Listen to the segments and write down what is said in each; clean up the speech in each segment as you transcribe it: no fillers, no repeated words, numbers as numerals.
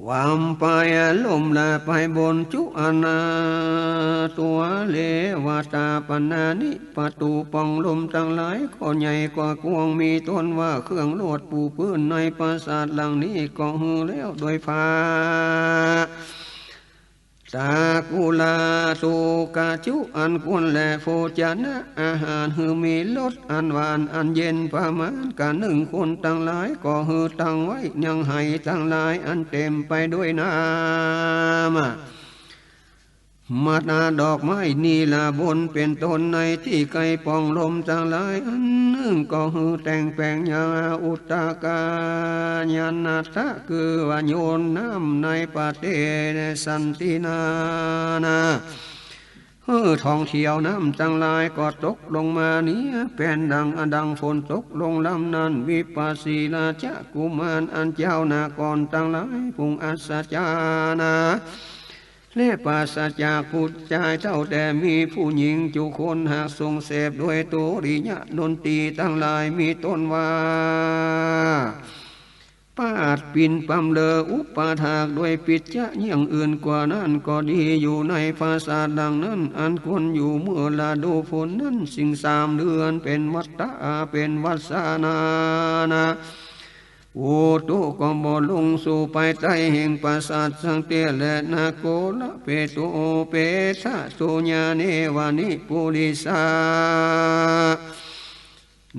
วามไปลมละไปบนจุอนาตัวเลวตาปนานิประตูปองลมทั้งหลายก็ใหญ่กว่ากวงมีต้นว่าเครื่องโลดปูพื้นในปราสาทหลังนี้ก็หือแล้วโดยฟ้าสากุลาสุกาจุอันควรและโภชนะอาหารหือมีรสอันหวานอันเย็นประมาณกันหนึ่งคนตั้งหลายก็หือตั้งไว้ยังให้ตั้งหลายอันเต็มไปด้วยน้ำมานาดอกไม้นีลาบนเป็นต้นในที่ไกลปองลมทั้งหลายอันหนึ่งก็หือแต่งแปลงยาอุตกาญาณทะคือว่าโยนน้ำในปะเตสันตินานาท่องเที่ยวน้ำทั้งหลายก็ตกลงมานี้เป็นดังฝนตกลงลำนั้นวิปัสสีราชกุมารอันเจ้านาก่อนทั้งหลายพุงอัศจานาและปราศจากผู้ชายเท่าแต่มีผู้หญิงจุคนหากทรงเสพด้วยตุริยะดนตรีทั้งหลายมีต้นว่าปาดปินปั๊มเลออุปาทากด้วยปิจจะอย่างอื่นกว่านั้นก็ดีอยู่ในภาษาดังนั้นอันควรอยู่เมื่อลาดูฝนนั้นสิ่ง3 เดือนเป็นวัฏฏะเป็นวัสนานะโอตุก็บ่ลงสู่ไปใต้แห่งปราสาทสังเตและนาโกละเปโตเปทะสุญาเนวานิปุริสา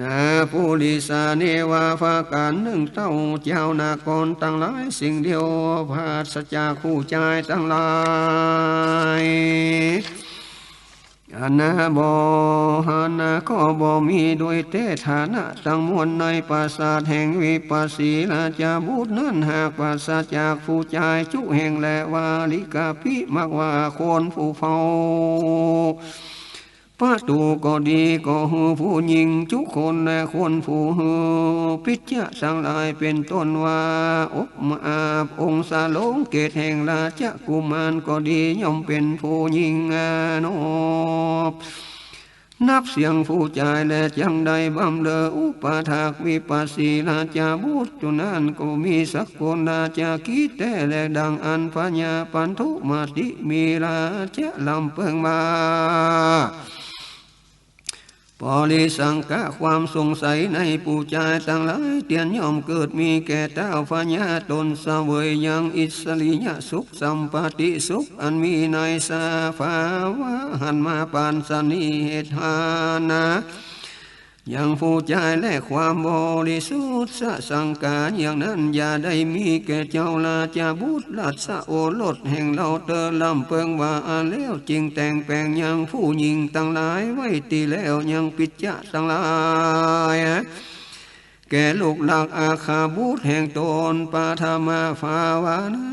นาปุริสาเนวาภาการหนึ่งเต้าเจ้านากรตั้งหลายสิ่งเดียวภาสจากคู่ใจตั้งหลายอนาบหานาก็บ่มีด้วยเตฐานะตั้งมวลในปราสาทแห่งวิปัสสีราชาบุตรนั้นหากปราศจากผู้ใจจุแห่งและวาลิกาพิมักว่าคนผู้เฝ้าประตูก็ดีก็หือผู้หญิงจุคนและคนผู้หือพิจจะสังลายเป็นต้นว่าอบมาอาบองค์สาลงเกตแห่งราชกุมารก็ดีย่อมเป็นผู้หญิงนอบนับเสียงผู้ใจและจังใดบำเลออุปาทากวิปัสสีราชาบุตรจุนั้นก็มีสักคนราชาคิดแต่และดังอันพญาปันทุมาติมีราชลำเพิงมาปริสังกะความสงสัยในผู้ใจทั้งหลายเตียนย่อมเกิดมีแก่เจ้าพญาตนเสวยยังอิสริยสุขสัมปติสุขอันมีในสาภาวะหันมาปานสนิเหตุหานะยังผู้ใจและความบริสุทธิ์สังการอย่างนั้นอย่าได้มีแก่เจ้าราชาบุตรราชโอรสแห่งเราเตอลำเพิงว่าแล้วจริงแต่งแปลงยังผู้หญิงตั้งหลายไว้ตีแล้วยังปิจจะตั้งหลายแก่ลูกหลักอาคาบุตรแห่งตนปาธามาภาวานะ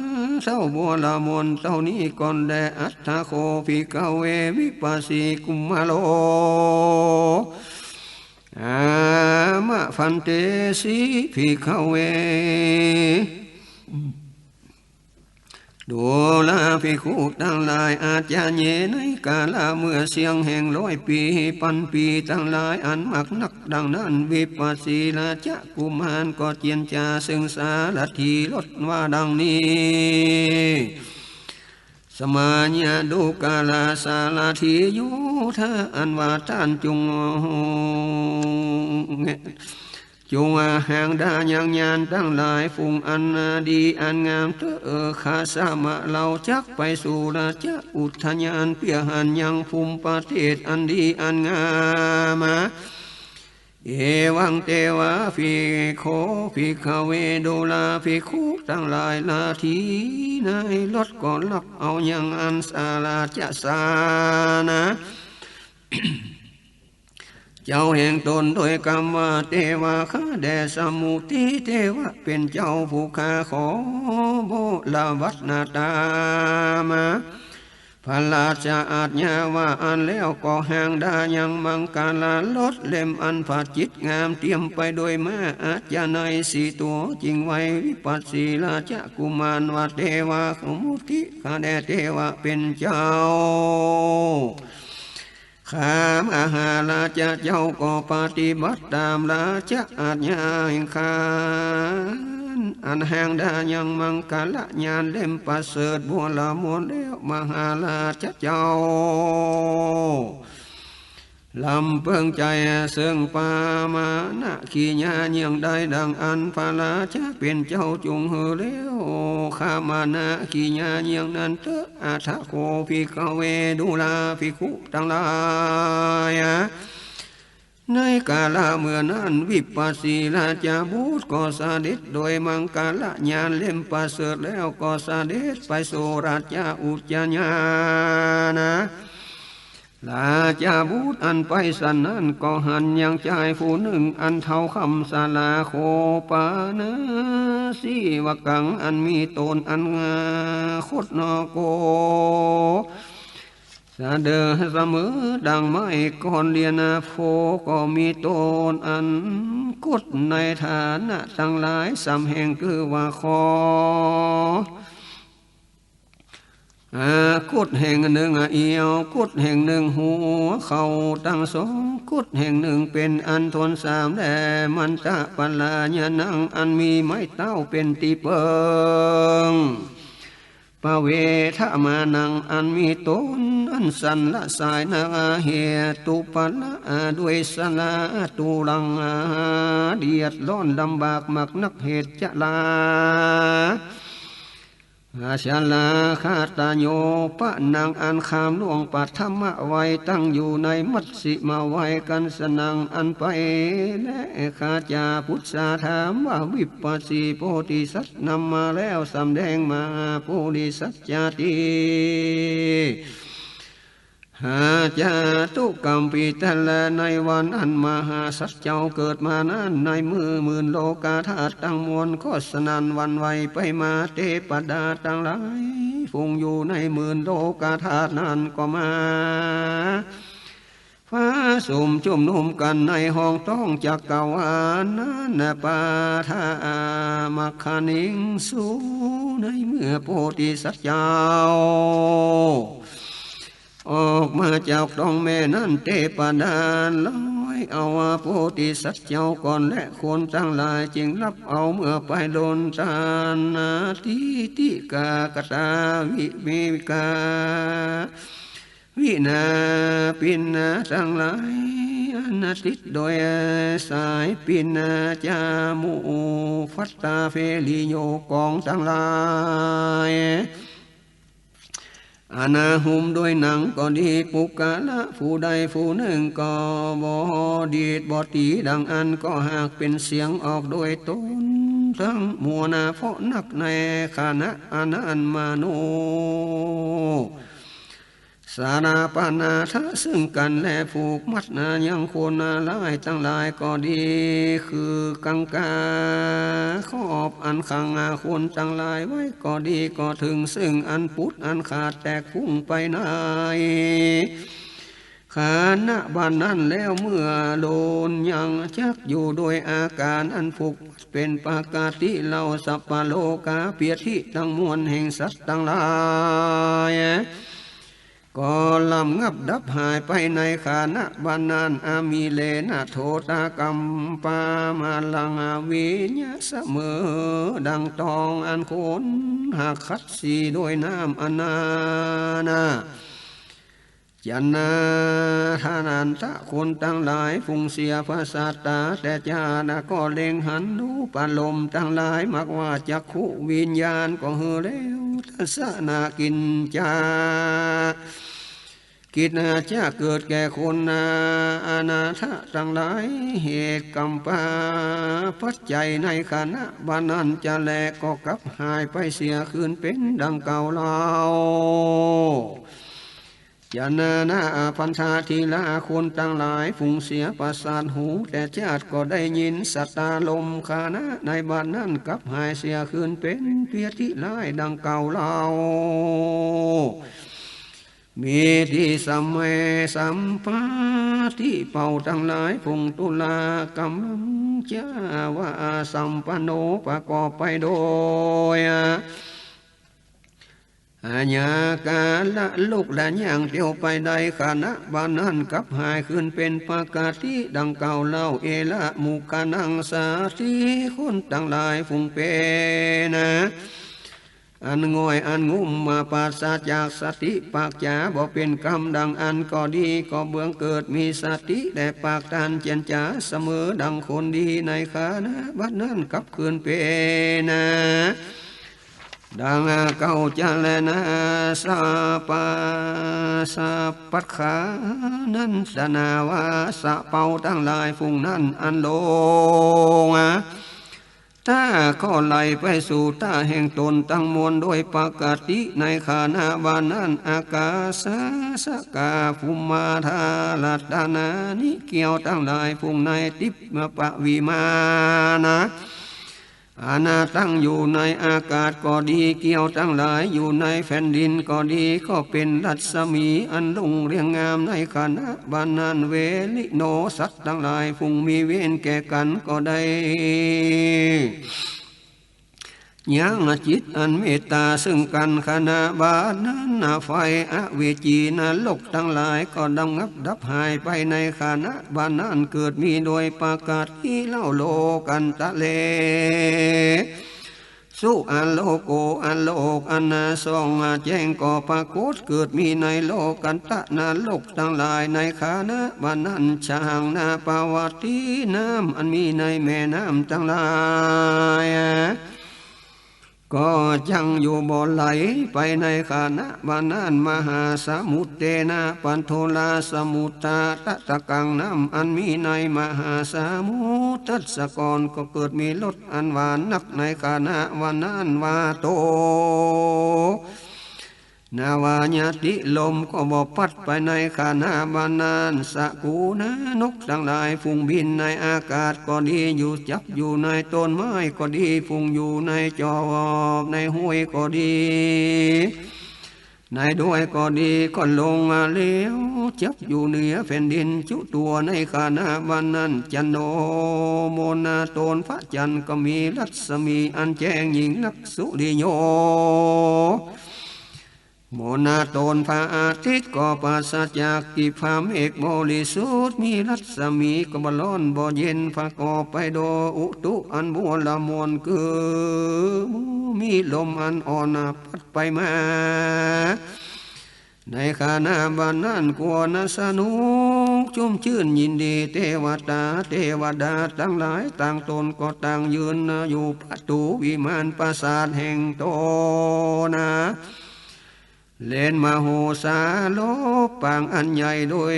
เศร้าบัวละมนเท่านี้ก่อนแด่อัตถโคภิกขเววิปัสสิกุมารโลอามะฟันเตสีภิกขเวดูลาภิกขุทั้งหลายอาจจะเยในกาลเมื่อเสียงแห่ง100 ปีพันปีทั้งหลายอันมักนักดังนั้นวิปัสสีราชกุมารก็เจียนจาซึ่งสารถีลดว่าดังนี้สมาญาดูกาลาสาลาทียุทธอันว่าท่านจงหางดายังยานตั้งหลายฟุงอันดีอันงามเถอข้าสามะเราจักไปสู่ราชอุทยานเปียหันยังภูมิประเทศอันดีอันงามเอวังเตวะภิกขุภิกขเวโดลาภิกขุทั้งหลายลาทีในรถก่อนลับเอายังอันสาราจะสานะเจ้าแห่งตนโดยกรรมว่าเทวะข้าแด่สมุติเทวะเป็นเจ้าผู้ข้าขอโบลาวัตนาตามาพระราชาอาจญาว่าอันแล้วก็ห่างดายังมังกาลาลดเล่มอันผาจิตงามเตรียมไปโดยมาอาจารย์ใน4 ตัวจริงไว้วิปัสสีราชกุมารว่าเทวะสมุติข้าแด่เทวะเป็นเจ้าข้ามหาราชเจ้าก็ปฏิบัติตามราชอาญาแห่งข้า อันแห่งดายังมังกาละญาณเล่มประเสริฐบัวละมวลเลี้ยวมหาราชเจ้าลำเพิงใจเสื่องปามานะขีญาเยียงได้ดังอันพาลาจะเป็นเจ้าจุงเหือเลี้ยวข้ามานะขีญาเยียงนั้นเตออาทะโคภิกขเวดุลาภิกขุทั้งหลายในกาลเมื่อนั้นวิปัสสีราชาบุตรก็เสด็จโดยมังกาละญาณเล่มประเสริฐแล้วก็เสด็จไปสู่ราชาอุจจาญานะราชาบุตรอันไปสันนั้นก็หันยังใจผู้หนึ่งอันเท่าคำสาลาโคปานะสีวกังอันมีตนอันคดนโกสะเดอเสมอดังไม้ก่อนเรียนโฟก็มีตนอันกดในฐานะทั้งหลายสำแห่งคือว่าคอกดแห่งหนึ่งเอียวกดแห่งหนึ่งหัวเข่าตั้งสองกดแห่งหนึ่งเป็นอันทนสามแด่มันตะปัลลาญานังอันมีไม้เต้าเป็นตีเปิงปเวทะมานังอันมีตนอันสันละสายนาเหตุปัลละด้วยสลาตุลังเดียดร้อนลำบากมักนักเหตุจะลาอาชาลาคาตาโยปะนางอันคามล่วงปัทมะไว้ตั้งอยู่ในมัตสิมาไว้กันสนังอันไปและข้าจาพุทธาถามว่าวิปัสสีโพธิสัตว์นำมาแล้วสำแดงมาโพธิสัจจติหาจาตุกัมปิตละในวันอันมหาสัจเจ้าเกิดมานั้นในมือหมื่นโลกาธาตุตั้งมวลก็สนันวันไหวไปมาเทปดาตั้งหลายฟุงอยู่ในหมื่นโลกาธาตุนั้นก็มาฟ้าสุ่มจุ่มนุ่มกันในห้องต้องจักเก่าวานนปาทามัคคานิงสูในเมื่อโพธิสัจเจ้าออกมาจากท้องแม่นั้นเทปดาลอยเอาโพธิสัตว์เจ้าก่อนและคนทั้งหลายจึงรับเอาเมื่อไปโดนทานนาทิติกากตาวิมิกาวินาปินาทั้งหลายอนาติดโดยสายปินาจามุฟัตตาเฟลิโยกองทั้งหลายอาณาหุมด้วยหนังก็ดีปุกกะละผู้ใดผู้หนึ่งก็บ่ดีดบ่ตีดังอันก็หากเป็นเสียงออกโดยตนทั้งมัวนาเพราะนักในคณะอานันมาโนสาราปานาทะซึ่งกันและผูกมัดนายังคนหลายทั้งหลายก็ดีคือกังกาขอบอันขังคนทั้งหลายไว้ก็ดีก็ถึงซึ่งอันพุทธอันขาดแตกพุ่งไปในขาณะบ้านนั้นแล้วเมื่อโดนยังชักอยู่โดยอาการอันผูกเป็นปกติเราสัพพโลกาเปียทิทั้งมวลแห่งสัตว์ทั้งหลายก็ลำงับดับหายไปในขาณะบานนานอามีเลนะโทตากรรมปามาลังวิญญาเสมอดังตองอันโคนหักคัดสีด้วยน้ำอนานาจันนาทานันตะคนทั้งหลายฟุงเสียภาษาตาแต่จานะก็เล็งหันดูปาลมทั้งหลายมักว่าจักขุวิญญาณก็เหือแล้วทัศนากินจากิจจะเกิดแก่คนอนาถะทั้งหลายเหตุกรรมปาปัจจัยในขณะบ้านนั้นจะแลก็กลับหายไปเสียคืนเป็นดังเก่าเล่าจานาพันธาทีละคนทั้งหลายฟุงเสียประสาทหูแต่ชาติก็ได้ยินสัตตาลมขณะในบ้านนั้นกลับหายเสียคืนเป็นเพียทิลายดังเก่าเล่ามีที่สัมเมสัมปาที่เป่าทั้งหลายพงตุลากำลังจะว่าสัมปันโนประกอบไปโดย อาญากาละลูกและย่างเที่ยวไปใดขณะบ้านนั้นกับหายขึ้นเป็นปากาที่ดังเก่าเล่าเอละมุกานังสาธิคนตั้งหลายฟุงเปนะอันง่อยอันงุ่มมาปราศจากสติปากจ๋าบ่เป็นกรรมดังอันก็ดีก็เบื้องเกิดมีสติแต่ปากตานเจียนจ๋าเสมอดังคนดีในขานะบัดนั้นกับคืนเปนะดังเก่าจะแลนะสาปาสาปัดขานั้นสนาวาสะเป่าตั้งหลายฟุ้งนั้นอันโลงถ้าข้อไหลไปสู่ตาแห่งตนตั้งมวลโดยปกติในขาณาบานั้นอากาสาสกาภูมาธาลัตนานิเกี่ยวตั้งหลายฟุ้งในทิพมปะวิมานะอาณาตั้งอยู่ในอากาศก็ดีเกี่ยวตั้งหลายอยู่ในแผ่นดินก็ดีก็เป็นรัศมีอันรุ่งเรืองงามในขณะบานนั้นเวลิโนสัตว์ทั้งหลายฟุ้งมีเวรแก่กันก็ได้ยังจิตอันเมตตาซึ่งกันขณะบาดนั้นไฟอเวจีนรกทั้งหลายก็ดำงับดับหายไปในขณะบาดนั้นเกิดมีโดยประกาศที่เล่าโลกันตะเลสุอันโลโกอันโลกอันนาทรงแจ้งก่อปรากฏเกิดมีในโลกันตะนาโลกทั้งหลายในขณะบาดนั้นช่างนาปาวตีน้ำอันมีในแม่น้ำทั้งหลายก็จังอยู่บ่ไหลไปในขณะบานั้นมหาสมุทเตนะปันโทลาสมุตตาตะกังน้ำอันมีในมหาสมุทรสกรก็เกิดมีรสอันหวานนักในขณะวันนั้นวาโตนาวาญาติลมก็บ่พัดไปในขณะบานั้นสกูนะนกทั้งหลายฟุ้งบินในอากาศก็ดีอยู่จับอยู่ในต้นไม้ก็ดีฟุ้งอยู่ในจอบในห้วยก็ดีในด้วยก็ดีก็ลงมาเลี้ยวจับอยู่เหนือแผ่นดินจุตัวในขณะบานั้นจันโนโมนาตนพระจันทร์ก็มีรัศมีอันแจ้งยิ่งนักสุริโยโมนาตนพระอาทิตย์ก็ปราศจากกิภามเอกบริสุทธิ์มีรัศมีก็บร้อนบ่เย็นพระกอบไปโดอุตุอันบัวละมวนคือมีลมอันอ่อนพัดไปมาในขณะบานนั้นกวนสนุกชุ่มชื่นยินดีเทวดาทั้งหลายต่างตนก็ต่างยืนอยู่ประตูวิมานปราสาทแห่งโตนะเล่นมโหสาโลปางอันใหญ่โดย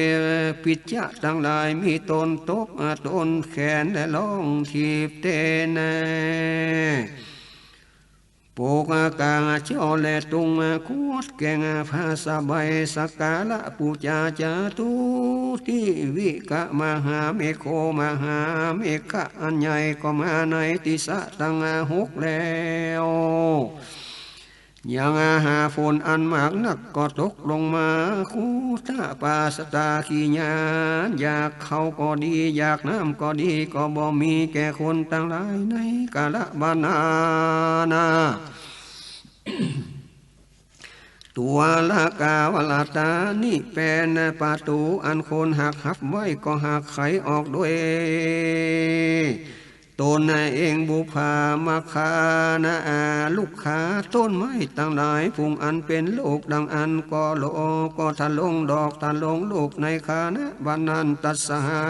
ปิจจะทั้งหลายมีตนตบต้นแขนและล่องทีบเตนปกกางเจ้าและตุงคูดแกงภาษาใบสกาละปูจาจาตุที่วิกะมหาเมโคมหาเมฆะอันใหญ่ก็มาในติสะตั้งหกแล้วยังหาฝนอันมากนักก็ตกลงมาคูตาปาสตาขีญาณอยากเขาก็ดีอยากน้ำก็ดีก็บ่มีแก่คนต่างหลายในกาลบานานาตัวละกาวลาตานี่เป็นประตูอันคนหักหับไว้ก็หักไขออกด้วยตนเองบุพามาคานาลูกขาต้นไม้ตั้งหลายพุงอันเป็นลูกดังอันก็โลก็ทะลงดอกทะลงลูกในขานะบานันตัสสหา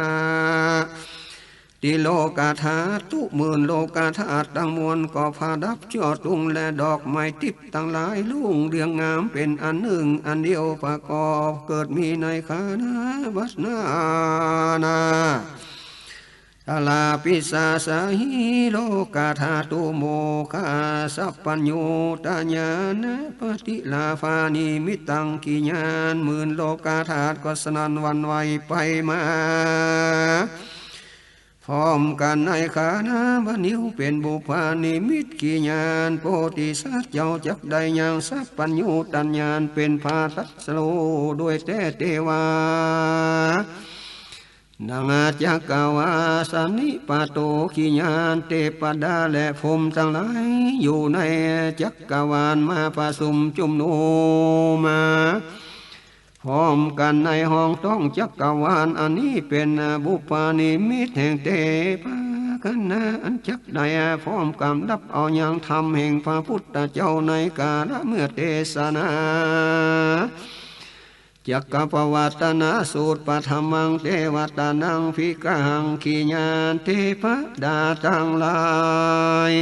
ติโลกาธาตุหมื่นโลกาธาตุตั้งมวลก็พาดับจอดตุงและดอกไม้ทิพย์ตั้งหลายลุ่งเรียงงามเป็นอันหนึ่งอันเดียวประกอบเกิดมีในขานะวัสนานาทาลาปิสาสาหิโลกาธาตุโมคาสัพปัญโยตาญาณปฏิลาฟานิมิตังกิญาณหมื่นโลกาธาตุก็สนันวันไหวไปมาพร้อมกันในขานะบัดนิ้วเป็นบุพานิมิตกิญาณโพธิสัตว์เจ้าจักได้ยังสัพปัญโยตัญญาณเป็นพาทัสโลด้วยเตวา ดังจักกวาสานิปโตขีญาณเทพดาและพรหมทั้งหลายอยู่ในจักกวาลมาประชุมจุมนุมมาพร้อมกันในห้องต้องจักกวาลอันนี้เป็นบุพานิมิตแห่งเทพกันนะอันจักได้พร้อมกำดับเอาอย่างธรรมแห่งพระพุทธเจ้าในกาลเมื่อเทศนาจักกปวัตนาสูตรปฐมังเทวตานังพิกังขีญาณเทพดาทั้งหลาย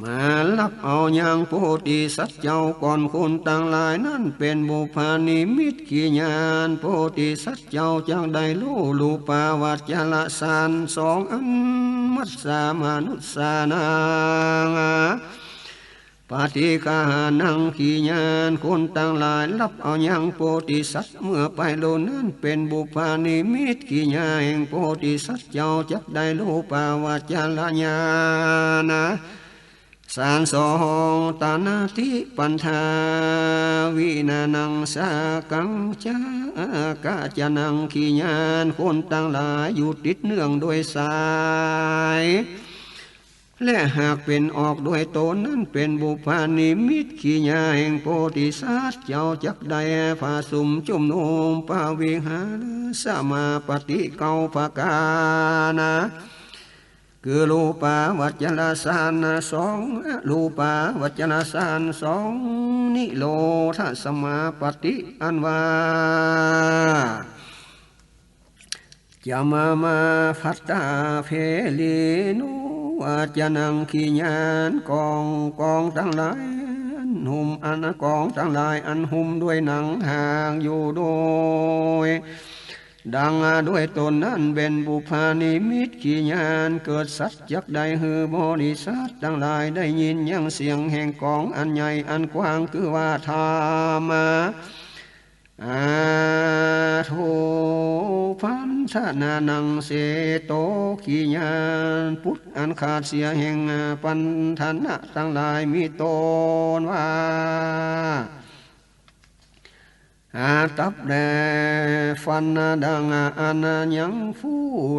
มารับเอาอย่างโพธิสัตว์เจ้าก่อนคนต่างหลายนั้นเป็นบุพานิมิตขีญาณโพธิสัตว์เจ้าจังได้รู้รูปาวัจละสานสองอันมัสสามนุสสานังปฏิกานังขีญาณคนต่างหลายรับเอาอย่างโพธิสัตว์เมื่อไปโลนั้นเป็นบุพานิมิตขีญาณแห่งโพธิสัตว์เจ้าจักได้รู้ปาวัจละญาณสารสองตานาทิปันธาวินานังสากังจากาจนังขีญาณคนต่างหลายอยู่ติดเนื่องโดยสายและหากเป็นออกด้วยตนนั้นเป็นบุพานิมิตขีญาณแห่งโพธิสัตว์เจ้าจักได้ผาสุมจุมนุมปาวิหารสมาปฏิเกาภกานะคือรูปาวัจลสานสองรูปาวัจลสานสองนิโรธสมาปฏิอันว่าจะมาพัตตาเพลีนุอาจนังขีญาณกองทั้งหลายอันหุ่มอันกองทั้งหลายอันหุ่มด้วยหนังห่างอยู่โดยดังด้วยตนนั้นเป็นบุพานิมิตขีญาณเกิดสัจจักใดหือบริษัททั้งหลายได้ยินยังเสียงแห่งกองอันใหญ่อันกว้างคือว่าธรรมอาทุพันธนานังเสโตขีญาณพุทธอันขาดเสียแห่งปันธนะทั้งหลายมีตนว่าตับแดฟันดังอันยังฟู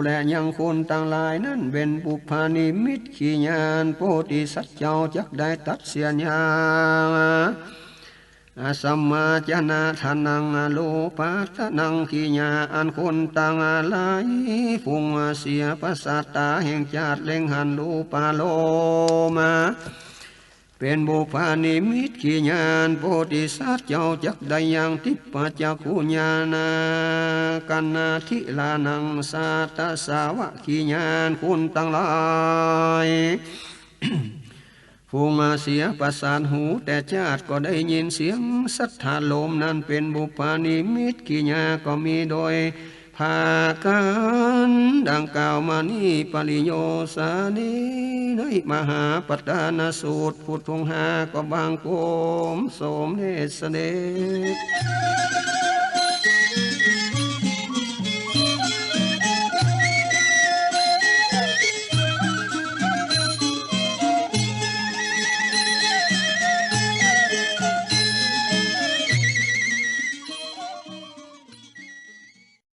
และยังคนต่างหลายนั้นเป็นปุพานิมิตขีญาณโพธิสัตว์เจ้าจักได้ตัดเสียญาสัมมาจนะทานังโลปัสนังขีญาอันคนต่างหลายฟุงเสียภาษาตาแห่งจาดเล็งหันโลปาโลมาเป็นบุพานิมิตขีญาณโพธิสัตว์เจ้าจักได้ยังทิปจักขุญาณกันนาทิลานังสาตสาวะขีญาณคุณตั้งหลายผู้มาเสียประสานหูแต่ชาติก็ได้ยินเสียงสัทธาลมนั้นเป็นบุพานิมิตขีญาณก็มีโดยภากันดังกล่าวมานี้ปริโยสานีในมหาปัตตานสูตรพุทธงหาก็บางโกมโสมเนสเดช